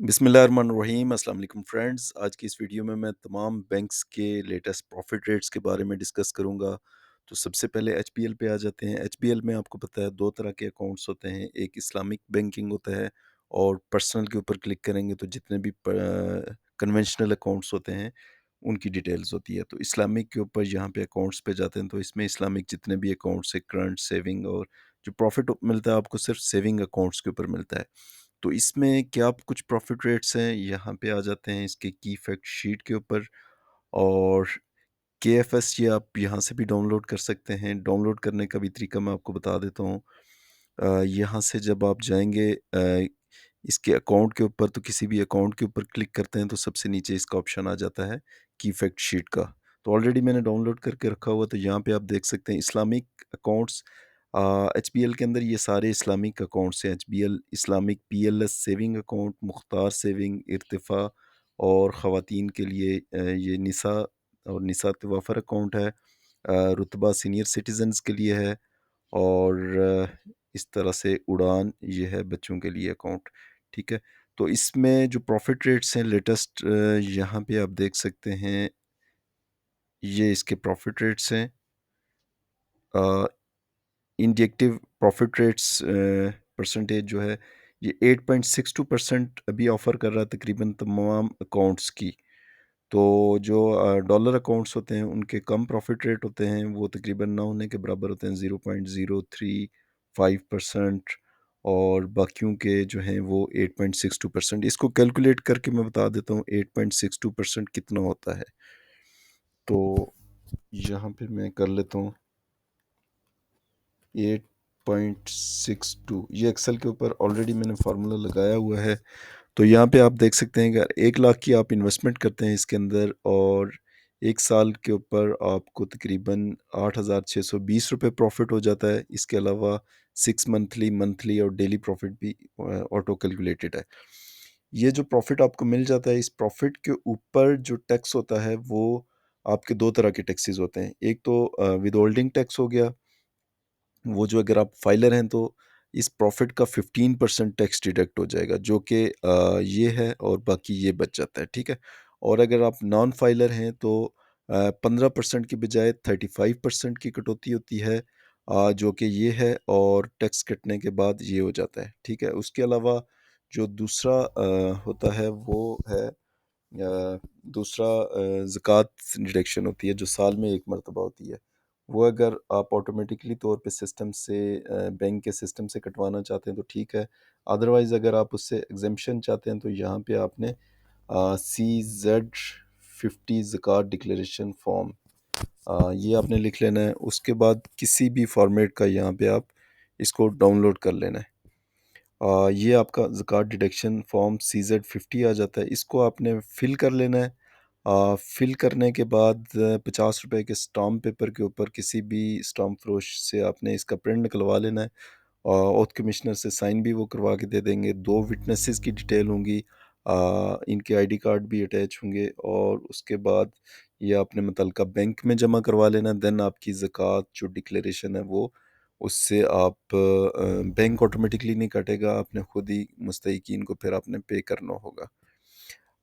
बिस्मिल्लाहिर्रहमानिर्रहीम अस्सलाम वालेकुम फ्रेंड्स। आज की इस वीडियो में मैं तमाम बैंक्स के लेटेस्ट प्रॉफिट रेट्स के बारे में डिस्कस करूंगा। तो सबसे पहले एचपीएल पे आ जाते हैं। एचपीएल में आपको पता है दो तरह के अकाउंट्स होते हैं, एक इस्लामिक बैंकिंग होता है और पर्सनल के ऊपर क्लिक करेंगे तो जितने भी कन्वेंशनल अकाउंट्स होते हैं उनकी डिटेल्स होती है। तो इस्लामिक के ऊपर यहाँ पे अकाउंट्स पे जाते हैं तो इसमें इस्लामिक जितने भी अकाउंट्स है, करंट, सेविंग, और जो प्रॉफिट मिलता है आपको सिर्फ सेविंग अकाउंट्स के ऊपर मिलता है। तो इसमें क्या कुछ प्रॉफिट रेट्स हैं, यहाँ पे आ जाते हैं इसके की फैक्ट शीट के ऊपर। और केएफएस ये आप यहाँ से भी डाउनलोड कर सकते हैं। डाउनलोड करने का भी तरीका मैं आपको बता देता हूँ। यहाँ से जब आप जाएंगे इसके अकाउंट के ऊपर, तो किसी भी अकाउंट के ऊपर क्लिक करते हैं तो सबसे नीचे इसका ऑप्शन आ जाता है की फैक्ट शीट का। तो ऑलरेडी मैंने डाउनलोड करके रखा हुआ, तो यहाँ पे आप देख सकते हैं इस्लामिक अकाउंट्स। एचबीएल के अंदर ये सारे इस्लामिक अकाउंट्स हैं। HBL Islamic PLS saving account, Mukhtar saving, Irtifa, और ख़वातीन के लिए ये निसा और निसा तवाफ़र अकाउंट है। रुतबा सीनियर सिटीज़न्स के लिए है। और इस तरह से उड़ान ये है बच्चों के लिए अकाउंट। ठीक है। तो इसमें जो प्रॉफिट रेट्स हैं लेटेस्ट, यहाँ पे आप देख सकते हैं, ये इसके प्रॉफिट रेट्स हैं। इंडिकेटिव प्रॉफिट रेट्स परसेंटेज जो है ये 8.62% अभी ऑफ़र कर रहा है तकरीबन तमाम अकाउंट्स की। तो जो डॉलर अकाउंट्स होते हैं उनके कम प्रॉफिट रेट होते हैं, वो तकरीबन ना होने के बराबर होते हैं, 0.035%। और बाकियों के जो हैं वो 8.62%। इसको कैलकुलेट करके मैं बता देता हूँ 8.62% कितना होता है। तो यहाँ पे मैं कर लेता हूँ 8.62। ये एक्सेल के ऊपर ऑलरेडी मैंने फार्मूला लगाया हुआ है। तो यहाँ पे आप देख सकते हैं कि अगर 1 लाख की आप इन्वेस्टमेंट करते हैं इसके अंदर, और 1 साल के ऊपर आपको तकरीबन 8,620 रुपये प्रॉफिट हो जाता है। इसके अलावा 6 मंथली, मंथली और डेली प्रॉफिट भी ऑटो कैलकुलेटेड है। ये जो प्रॉफिट आपको मिल जाता है, इस प्रॉफिट के ऊपर जो टैक्स होता है वो आपके दो तरह के टैक्सेस होते हैं। एक तो विद होल्डिंग टैक्स हो गया, वो जो अगर आप फाइलर हैं तो इस प्रॉफिट का 15% टैक्स डिडक्ट हो जाएगा, जो कि ये है, और बाकी ये बच जाता है। ठीक है। और अगर आप नॉन फाइलर हैं तो 15% की बजाय 35% की कटौती होती है, जो कि ये है, और टैक्स कटने के बाद ये हो जाता है। ठीक है। उसके अलावा जो दूसरा होता है वो है दूसरा ज़कात डिडक्शन होती है, जो साल में एक मरतबा होती है। वो अगर आप ऑटोमेटिकली तौर पे सिस्टम से बैंक के सिस्टम से कटवाना चाहते हैं तो ठीक है। अदरवाइज़ अगर आप उससे एग्जेम्पशन चाहते हैं तो यहाँ पे आपने CZ50 ज़कात डिक्लेरेशन फॉर्म, ये आपने लिख लेना है। उसके बाद किसी भी फॉर्मेट का यहाँ पे आप इसको डाउनलोड कर लेना है। ये आपका ज़कात डिडक्शन फॉर्म CZ50 आ जाता है। इसको आपने फ़िल कर लेना है। फ़िल करने के बाद 50 रुपए के स्टाम्प पेपर के ऊपर किसी भी स्टाम्प फरोश से आपने इसका प्रिंट निकलवा लेना है। ओथ कमिश्नर से साइन भी वो करवा के दे देंगे। 2 विटनेसेस की डिटेल होंगी। इनके आईडी कार्ड भी अटैच होंगे, और उसके बाद ये आपने मुतलका बैंक में जमा करवा लेना। देन आपकी ज़कात जो डिक्लेरेशन है वो, उससे आप बैंक ऑटोमेटिकली नहीं काटेगा, आपने खुद ही मुस्तहिकीन को फिर आपने पे करना होगा।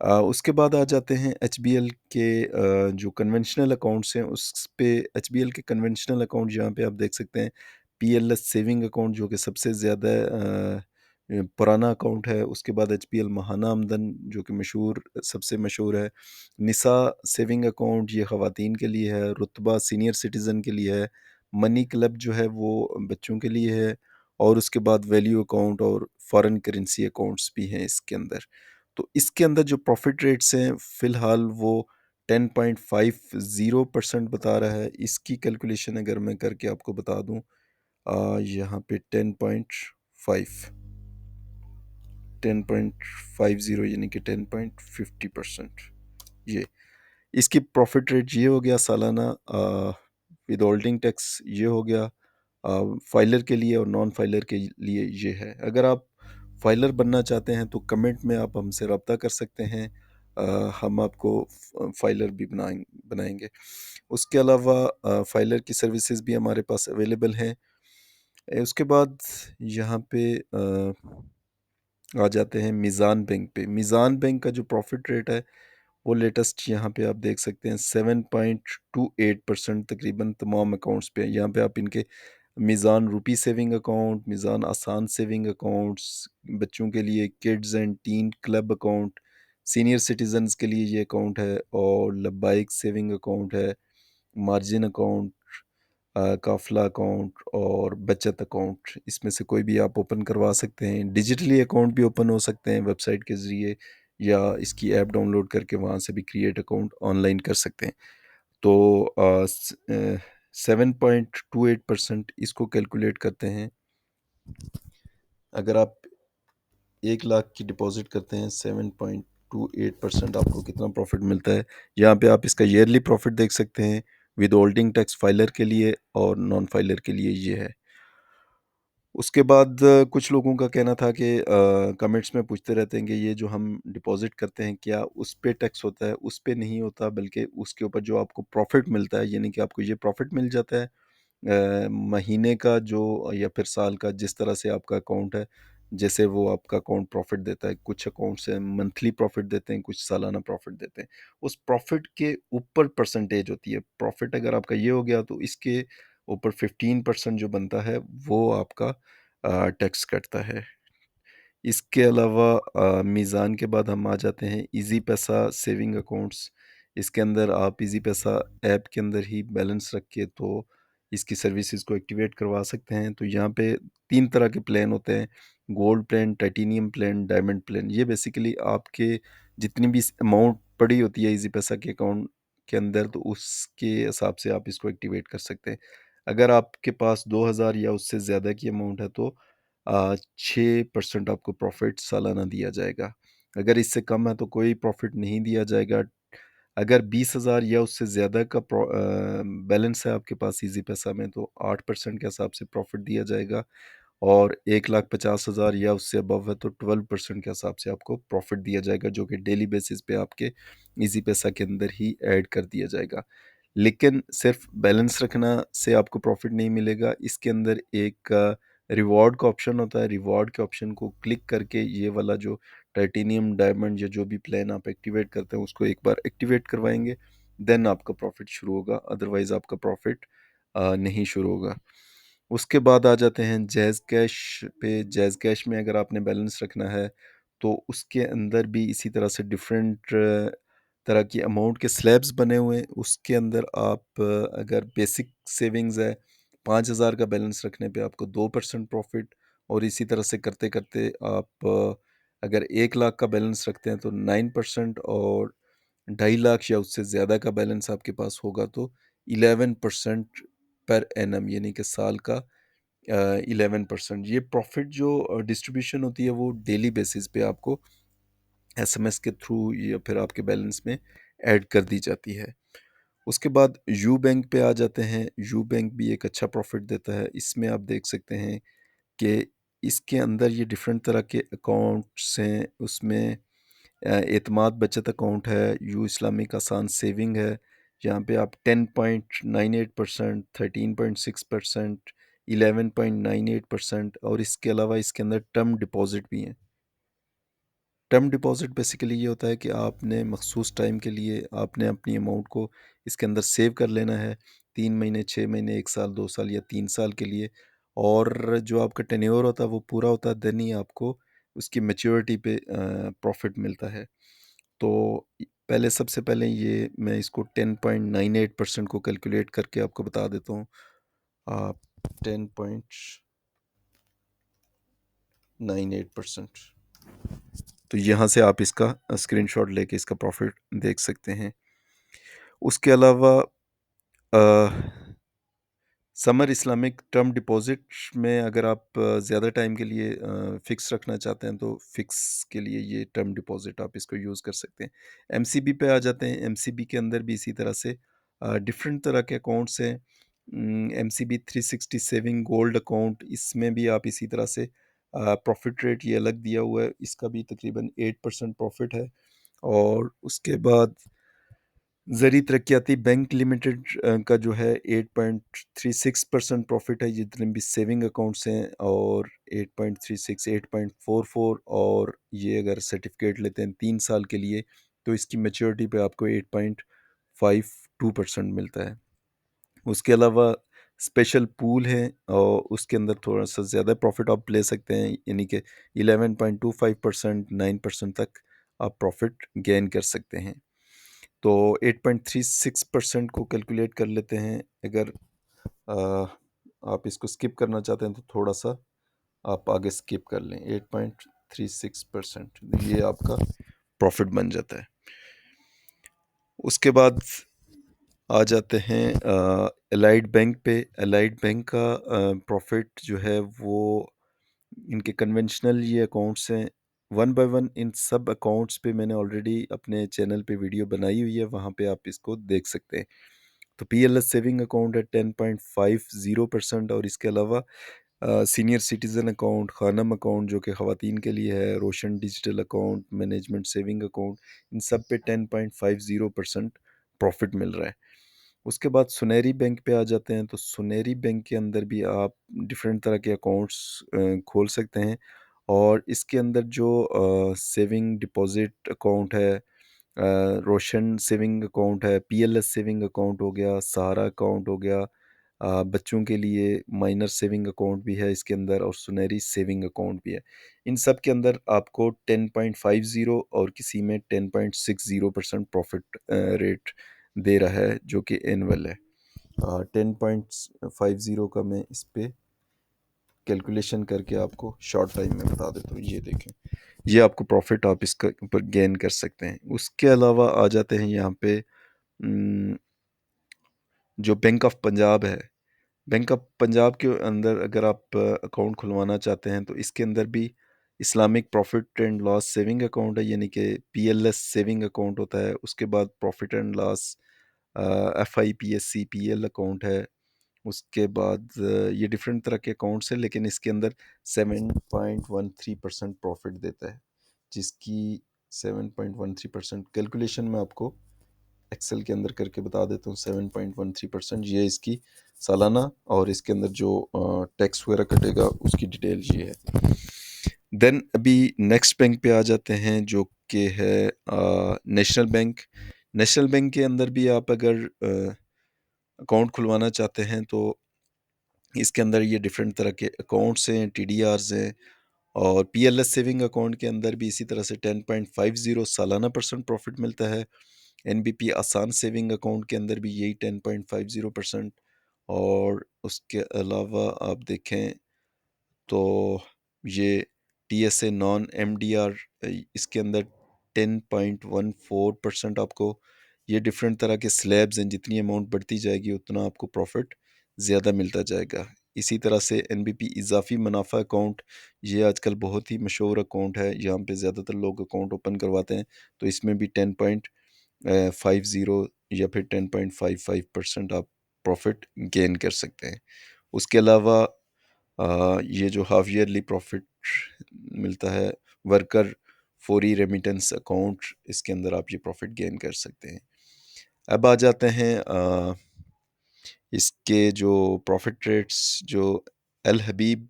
उसके बाद आ जाते हैं एचबीएल के जो कन्वेंशनल अकाउंट्स हैं उस पे। एचबीएल के कन्वेंशनल अकाउंट यहाँ पे आप देख सकते हैं, पीएलएस सेविंग अकाउंट जो कि सबसे ज़्यादा पुराना अकाउंट है। उसके बाद एचपीएल महाना आमदन जो कि मशहूर, सबसे मशहूर है। निसा सेविंग अकाउंट ये ख़वातीन के लिए है। रुतबा सीनियर सिटीज़न के लिए है। मनी क्लब जो है वो बच्चों के लिए है। और उसके बाद वैल्यू अकाउंट और फॉरेन करेंसी अकाउंट्स भी हैं इसके अंदर। तो इसके अंदर जो प्रॉफिट रेट्स हैं फ़िलहाल वो 10.50% बता रहा है। इसकी कैलकुलेशन अगर मैं करके आपको बता दूं, यहाँ पे 10.50 यानी कि 10.50%, ये इसकी प्रॉफिट रेट ये हो गया सालाना। विद होल्डिंग टैक्स ये हो गया फाइलर के लिए, और नॉन फाइलर के लिए ये है। अगर आप फाइलर बनना चाहते हैं तो कमेंट में आप हमसे रब्ता कर सकते हैं। हम आपको फाइलर भी बनाएंगे। उसके अलावा फाइलर की सर्विसेज भी हमारे पास अवेलेबल हैं। उसके बाद यहाँ पे आ जाते हैं मीज़ान बैंक पे। मीज़ान बैंक का जो प्रॉफ़िट रेट है, वो लेटेस्ट यहाँ पे आप देख सकते हैं 7.28% तकरीबन तमाम अकाउंट्स पे है। यहाँ पे आप इनके मीज़ान रूपी सेविंग अकाउंट, मीज़ान आसान सेविंग अकाउंट्स, बच्चों के लिए kids and teen club account, senior citizens के लिए ये अकाउंट है, और लब्बाइक सेविंग अकाउंट है, मार्जिन अकाउंट, काफ़िला अकाउंट और बचत अकाउंट, इसमें से कोई भी आप ओपन करवा सकते हैं। डिजिटली अकाउंट भी ओपन हो सकते हैं वेबसाइट के ज़रिए, या इसकी ऐप डाउनलोड करके वहाँ से भी क्रिएट अकाउंट ऑनलाइन कर सकते हैं। तो 7.28% इसको कैलकुलेट करते हैं। अगर आप 1 लाख की डिपॉजिट करते हैं, 7.28% आपको कितना प्रॉफिट मिलता है। यहाँ पे आप इसका ईयरली प्रॉफिट देख सकते हैं, विद होल्डिंग टैक्स फाइलर के लिए और नॉन फाइलर के लिए ये है। उसके बाद कुछ लोगों का कहना था कि कमेंट्स में पूछते रहते हैं कि ये जो हम डिपॉज़िट करते हैं, क्या उस पे टैक्स होता है? उस पे नहीं होता, बल्कि उसके ऊपर जो आपको प्रॉफ़िट मिलता है, यानी कि आपको ये प्रॉफ़िट मिल जाता है महीने का जो या फिर साल का, जिस तरह से आपका अकाउंट है, जैसे वो आपका अकाउंट प्रॉफ़िट देता है। कुछ अकाउंट्स हैं मंथली प्रॉफ़िट देते हैं, कुछ सालाना प्रॉफ़िट देते हैं। उस प्रॉफ़िट के ऊपर परसेंटेज होती है। प्रॉफ़िट अगर आपका ये हो गया तो इसके ऊपर 15% जो बनता है वो आपका टैक्स कटता है। इसके अलावा मीज़ान के बाद हम आ जाते हैं ईज़ी पैसा सेविंग अकाउंट्स। इसके अंदर आप ईज़ी पैसा ऐप के अंदर ही बैलेंस रख के तो इसकी सर्विसेज को एक्टिवेट करवा सकते हैं। तो यहाँ पे 3 तरह के प्लान होते हैं, gold plan, titanium plan, diamond plan. ये बेसिकली आपके जितनी भी अमाउंट पड़ी होती है ईज़ी पैसा के अकाउंट के अंदर, तो उसके हिसाब से आप इसको एक्टिवेट कर सकते हैं। अगर आपके पास 2000 या उससे ज़्यादा की अमाउंट है तो 6% आपको प्रॉफ़िट सालाना दिया जाएगा। अगर इससे कम है तो कोई प्रॉफ़िट नहीं दिया जाएगा। अगर 20,000 या उससे ज़्यादा का बैलेंस है आपके पास ईज़ी पैसा में, तो 8% के हिसाब से प्रॉफ़िट दिया जाएगा, और 1,50,000 या उससे अबव है तो 12% के हिसाब से आपको प्रॉफ़िट दिया जाएगा, जो कि डेली बेसिस पे आपके ईज़ी पैसा के अंदर ही ऐड कर दिया जाएगा। लेकिन सिर्फ बैलेंस रखना से आपको प्रॉफ़िट नहीं मिलेगा, इसके अंदर एक रिवॉर्ड का ऑप्शन होता है। रिवॉर्ड के ऑप्शन को क्लिक करके ये वाला जो टाइटेनियम, डायमंड या जो भी प्लान आप एक्टिवेट करते हैं उसको एक बार एक्टिवेट करवाएँगे, देन आपका प्रॉफ़िट शुरू होगा, अदरवाइज़ आपका प्रॉफ़िट नहीं शुरू होगा। उसके बाद आ जाते हैं जैज़ कैश पे। जैज़ कैश में अगर आपने बैलेंस रखना है, तो उसके अंदर भी इसी तरह से डिफरेंट तरह की अमाउंट के स्लैब्स बने हुए हैं। उसके अंदर आप अगर बेसिक सेविंग्स है, 5,000 का बैलेंस रखने पे आपको 2% प्रॉफ़िट, और इसी तरह से करते-करते आप अगर 1 लाख का बैलेंस रखते हैं तो 9%, और 2.5 लाख या उससे ज़्यादा का बैलेंस आपके पास होगा तो 11% पर एनम, यानी कि साल का 11%। ये प्रॉफ़िट जो डिस्ट्रीब्यूशन होती है वो डेली बेसिस पे आपको एसएमएस के थ्रू या फिर आपके बैलेंस में ऐड कर दी जाती है। उसके बाद यू बैंक पे आ जाते हैं। यू बैंक भी एक अच्छा प्रॉफ़िट देता है। इसमें आप देख सकते हैं कि इसके अंदर ये डिफरेंट तरह के अकाउंट्स हैं। उसमें एतमाद बचत अकाउंट है, यू इस्लामिक आसान सेविंग है। यहाँ पे आप 10.98%, 13.6%, 11.98%, और इसके अलावा इसके अंदर टर्म डिपॉज़िट भी हैं। टर्म डिपॉज़िट बेसिकली ये होता है कि आपने मखसूस टाइम के लिए आपने अपनी अमाउंट को इसके अंदर सेव कर लेना है, 3 महीने, 6 महीने, 1 साल, 2 साल या 3 साल के लिए, और जो आपका टेन्योर होता है वो पूरा होता है, देन ही आपको उसकी मैच्योरिटी पे प्रॉफ़िट मिलता है। तो पहले सबसे पहले ये मैं इसको 10.98% को कैलकुलेट करके आपको बता देता हूँ। आप 10.98%, तो यहाँ से आप इसका स्क्रीनशॉट लेके इसका प्रॉफ़िट देख सकते हैं। उसके अलावा अ, समर इस्लामिक टर्म डिपॉज़िट में अगर आप ज़्यादा टाइम के लिए फ़िक्स रखना चाहते हैं तो फ़िक्स के लिए ये टर्म डिपॉज़िट आप इसको यूज़ कर सकते हैं। एमसीबी पे आ जाते हैं। एमसीबी के अंदर भी इसी तरह से डिफ़रेंट तरह के अकाउंट्स हैं। एमसीबी 360 सेविंग गोल्ड अकाउंट, इसमें भी आप इसी तरह से प्रॉफ़िट रेट ये अलग दिया हुआ है। इसका भी तकरीबन 8% प्रॉफ़िट है। और उसके बाद ज़री तरक्याती बैंक लिमिटेड का जो है 8.36% प्रॉफ़िट है, जितने भी सेविंग अकाउंट्स हैं, और 8.36, 8.44, और ये अगर सर्टिफ़िकेट लेते हैं 3 साल के लिए, तो इसकी मैच्योरिटी पे आपको 8.52% मिलता है। उसके अलावा स्पेशल पूल है और उसके अंदर थोड़ा-सा ज़्यादा प्रॉफ़िट आप ले सकते हैं, यानी कि 11.25%, 9% तक आप प्रॉफ़िट गेन कर सकते हैं। तो 8.36% को कैलकुलेट कर लेते हैं। अगर अ, आप इसको स्किप करना चाहते हैं तो थोड़ा-सा आप आगे स्किप कर लें। 8.36% ये आपका प्रॉफ़िट बन जाता है। उसके बाद आ जाते हैं एलाइड बैंक पे। एलाइड बैंक का प्रॉफ़िट जो है वो, इनके कन्वेंशनल ये अकाउंट्स हैं, वन बाय वन इन सब अकाउंट्स पे मैंने ऑलरेडी अपने चैनल पे वीडियो बनाई हुई है, वहाँ पे आप इसको देख सकते हैं। तो पीएलएस सेविंग अकाउंट है 10.50%, और इसके अलावा senior citizen account, Khanum account जो कि ख़वातीन के लिए है, Roshan digital account, management saving account, इन सब पे 10.50% प्रॉफिट मिल रहा है। उसके बाद सुनहरी बैंक पे आ जाते हैं, तो सुनहरी बैंक के अंदर भी आप डिफरेंट तरह के अकाउंट्स खोल सकते हैं, और इसके अंदर जो सेविंग डिपॉज़िट अकाउंट है, रोशन सेविंग अकाउंट है, पीएलएस सेविंग अकाउंट हो गया, सहारा अकाउंट हो गया, बच्चों के लिए माइनर सेविंग अकाउंट भी है इसके अंदर, और सुनहरी सेविंग अकाउंट भी है। इन सब के अंदर आपको 10.50 और किसी में 10.60% प्रॉफिट रेट दे रहा है, जो कि एनुअल है। 10.50 का मैं इस पे कैलकुलेशन करके आपको शॉर्ट टाइम में बता देता हूँ। ये देखें, ये आपको प्रॉफिट आप इसके ऊपर गेन कर सकते हैं। उसके अलावा आ जाते हैं यहाँ पे जो बैंक ऑफ पंजाब है। बैंक ऑफ पंजाब के अंदर अगर आप अकाउंट खुलवाना चाहते हैं, तो इसके अंदर भी Islamic profit and loss saving account है, यानी कि पीएलएस सेविंग अकाउंट होता है। उसके बाद profit and loss FIPSC PL account है। उसके बाद ये डिफरेंट तरह के अकाउंट्स हैं, लेकिन इसके अंदर 7.13% प्रॉफिट देता है, जिसकी 7.13% कैलकुलेशन मैं आपको एक्सेल के अंदर करके बता देता हूँ। 7.13% ये इसकी सालाना, और इसके अंदर जो टैक्स वगैरह कटेगा उसकी डिटेल ये है। देन अभी नेक्स्ट बैंक पे आ जाते हैं, जो कि है नेशनल बैंक। नेशनल बैंक के अंदर भी आप अगर अकाउंट खुलवाना चाहते हैं, तो इसके अंदर ये डिफरेंट तरह के अकाउंट्स हैं, टीडीआरस हैं, और पीएलएस सेविंग अकाउंट के अंदर भी इसी तरह से 10.50 सालाना परसेंट प्रॉफिट मिलता है। एनबीपी आसान सेविंग अकाउंट के अंदर भी यही 10.50%। और उसके अलावा आप देखें तो ये टीएसए नॉन एमडीआर, इसके अंदर 10.14% आपको, ये डिफरेंट तरह के स्लैब्स हैं, जितनी अमाउंट बढ़ती जाएगी उतना आपको प्रॉफिट ज़्यादा मिलता जाएगा। इसी तरह से एनबीपी इजाफी मुनाफा अकाउंट, ये आजकल बहुत ही मशहूर अकाउंट है, यहाँ पे ज़्यादातर लोग अकाउंट ओपन करवाते हैं, तो इसमें भी 10.50 या फिर 10.55% आप प्रॉफिट गेन कर सकते हैं। उसके अलावा ये जो हाफ ईयरली प्रॉफिट मिलता है, वर्कर फौरी रेमिटेंस अकाउंट, इसके अंदर आप ये प्रॉफिट गेन कर सकते हैं। अब आ जाते हैं इसके जो प्रॉफिट रेट्स, जो अल हबीब,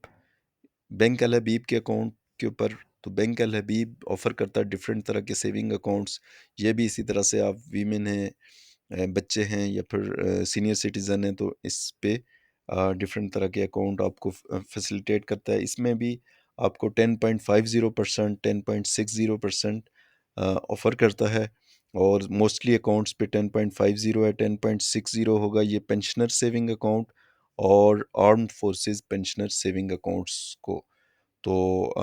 बैंक अल हबीब के अकाउंट के ऊपर। तो बैंक अल हबीब ऑफ़र करता है डिफरेंट तरह के सेविंग अकाउंट्स। ये भी इसी तरह से, आप वीमेन हैं, बच्चे हैं, या फिर सीनियर सिटीज़न हैं, तो इस पे डिफरेंट तरह के अकाउंट आपको फैसिलिटेट करता है। इसमें भी आपको 10.50%, 10.60% ऑफ़र करता है, और मोस्टली अकाउंट्स पे 10.50 है। 10.60 होगा ये पेंशनर सेविंग अकाउंट और armed forces pensioner saving accounts को। तो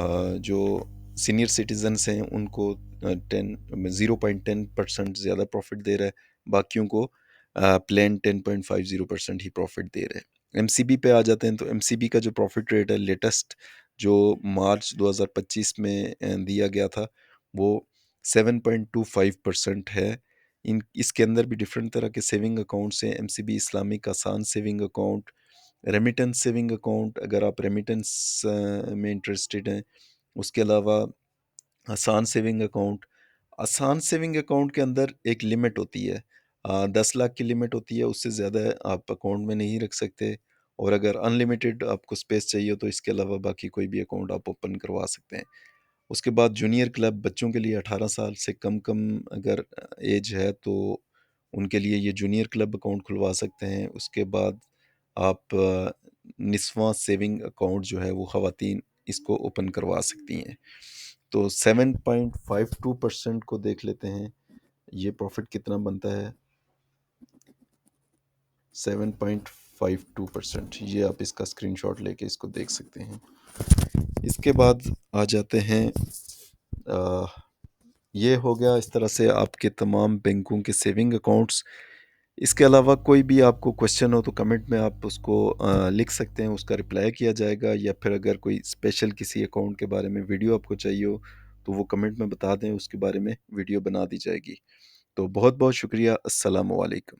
जो सीनियर सिटीजन्स हैं उनको 0.10% ज़्यादा प्रॉफिट दे रहा है, बाकियों को प्लेन 10.50% ही प्रॉफिट दे रहे हैं। एमसीबी पे आ जाते हैं, तो एमसीबी का जो प्रॉफिट रेट है लेटेस्ट, जो मार्च 2025 में दिया गया था, वो 7.25% है। इसके अंदर भी डिफरेंट तरह के सेविंग अकाउंट्स हैं। एमसीबी इस्लामिक आसान saving account, remittance saving account अगर आप रेमिटेंस में इंटरेस्टेड हैं। उसके अलावा आसान सेविंग अकाउंट, आसान सेविंग अकाउंट के अंदर एक लिमिट होती है। 10 लाख की लिमिट होती है, उससे ज़्यादा आप अकाउंट में नहीं रख सकते, और अगर अनलिमिटेड आपको स्पेस चाहिए तो इसके अलावा बाकी कोई भी अकाउंट आप ओपन करवा सकते हैं। उसके बाद जूनियर क्लब बच्चों के लिए 18 साल से कम अगर एज है तो उनके लिए ये जूनियर क्लब अकाउंट खुलवा सकते हैं। उसके बाद आप निस्वां सेविंग अकाउंट जो है वो ख़वातीन इसको ओपन करवा सकती हैं। तो 7.52% को देख लेते हैं, ये प्रॉफ़िट कितना बनता है? 7.52%, ये आप इसका स्क्रीनशॉट लेके इसको देख सकते हैं। इसके बाद आ जाते हैं, अ, ये हो गया इस तरह से आपके तमाम बैंकों के सेविंग अकाउंट्स। इसके अलावा कोई भी आपको क्वेश्चन हो तो कमेंट में आप उसको लिख सकते हैं, उसका रिप्लाई किया जाएगा, या फिर अगर कोई स्पेशल किसी अकाउंट के बारे में वीडियो आपको चाहिए हो तो वो कमेंट में बता दें, उसके बारे में वीडियो बना दी जाएगी। तो बहुत बहुत शुक्रिया। अस्सलाम वालेकुम।